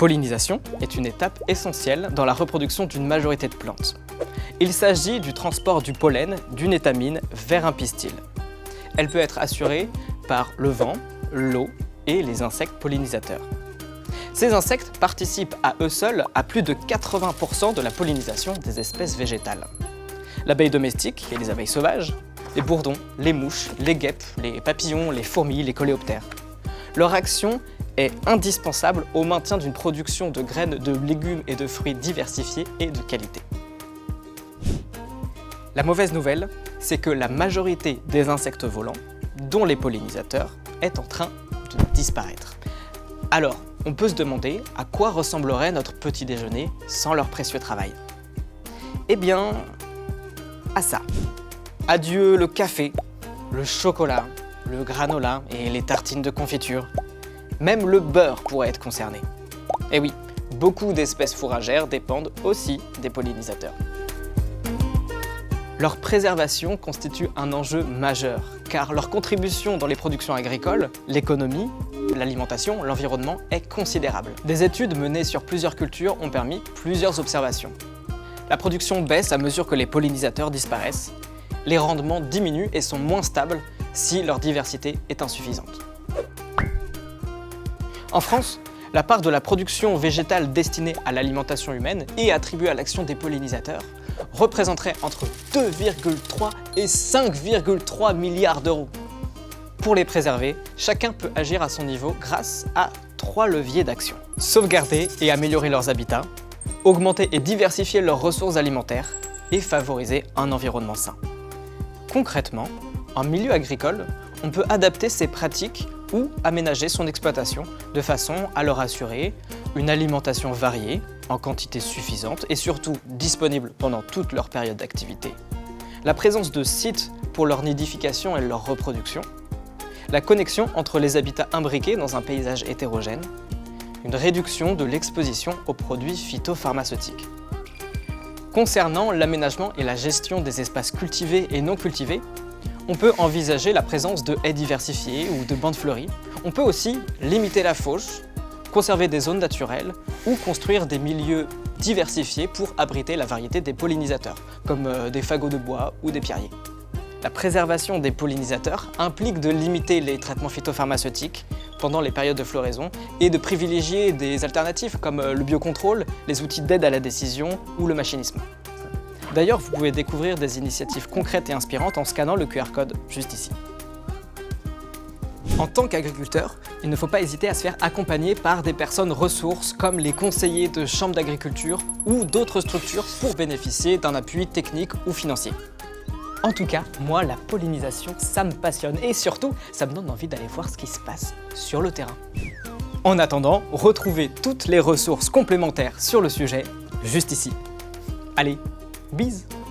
pollinisation est une étape essentielle dans la reproduction d'une majorité de plantes. Il s'agit du transport du pollen d'une étamine vers un pistil. Elle peut être assurée par le vent, l'eau et les insectes pollinisateurs. Ces insectes participent à eux seuls à plus de 80% de la pollinisation des espèces végétales. L'abeille domestique et les abeilles sauvages, les bourdons, les mouches, les guêpes, les papillons, les fourmis, les coléoptères. Leur action est indispensable au maintien d'une production de graines, de légumes et de fruits diversifiés et de qualité. La mauvaise nouvelle, c'est que la majorité des insectes volants, dont les pollinisateurs, est en train de disparaître. Alors, on peut se demander à quoi ressemblerait notre petit déjeuner sans leur précieux travail. Eh bien, à ça. Adieu le café, le chocolat, le granola et les tartines de confiture. Même le beurre pourrait être concerné. Et oui, beaucoup d'espèces fourragères dépendent aussi des pollinisateurs. Leur préservation constitue un enjeu majeur, car leur contribution dans les productions agricoles, l'économie, l'alimentation, l'environnement est considérable. Des études menées sur plusieurs cultures ont permis plusieurs observations. La production baisse à mesure que les pollinisateurs disparaissent, les rendements diminuent et sont moins stables si leur diversité est insuffisante. En France, la part de la production végétale destinée à l'alimentation humaine et attribuée à l'action des pollinisateurs représenterait entre 2,3 et 5,3 milliards d'euros. Pour les préserver, chacun peut agir à son niveau grâce à 3 leviers d'action. Sauvegarder et améliorer leurs habitats, augmenter et diversifier leurs ressources alimentaires et favoriser un environnement sain. Concrètement, en milieu agricole, on peut adapter ces pratiques ou aménager son exploitation de façon à leur assurer une alimentation variée, en quantité suffisante et surtout disponible pendant toute leur période d'activité, la présence de sites pour leur nidification et leur reproduction, la connexion entre les habitats imbriqués dans un paysage hétérogène, une réduction de l'exposition aux produits phytopharmaceutiques. Concernant l'aménagement et la gestion des espaces cultivés et non cultivés, on peut envisager la présence de haies diversifiées ou de bandes fleuries. On peut aussi limiter la fauche, conserver des zones naturelles ou construire des milieux diversifiés pour abriter la variété des pollinisateurs, comme des fagots de bois ou des pierriers. La préservation des pollinisateurs implique de limiter les traitements phytopharmaceutiques pendant les périodes de floraison et de privilégier des alternatives comme le biocontrôle, les outils d'aide à la décision ou le machinisme. D'ailleurs, vous pouvez découvrir des initiatives concrètes et inspirantes en scannant le QR code juste ici. En tant qu'agriculteur, il ne faut pas hésiter à se faire accompagner par des personnes ressources comme les conseillers de chambres d'agriculture ou d'autres structures pour bénéficier d'un appui technique ou financier. En tout cas, moi, la pollinisation, ça me passionne et surtout, ça me donne envie d'aller voir ce qui se passe sur le terrain. En attendant, retrouvez toutes les ressources complémentaires sur le sujet juste ici. Allez, bisous!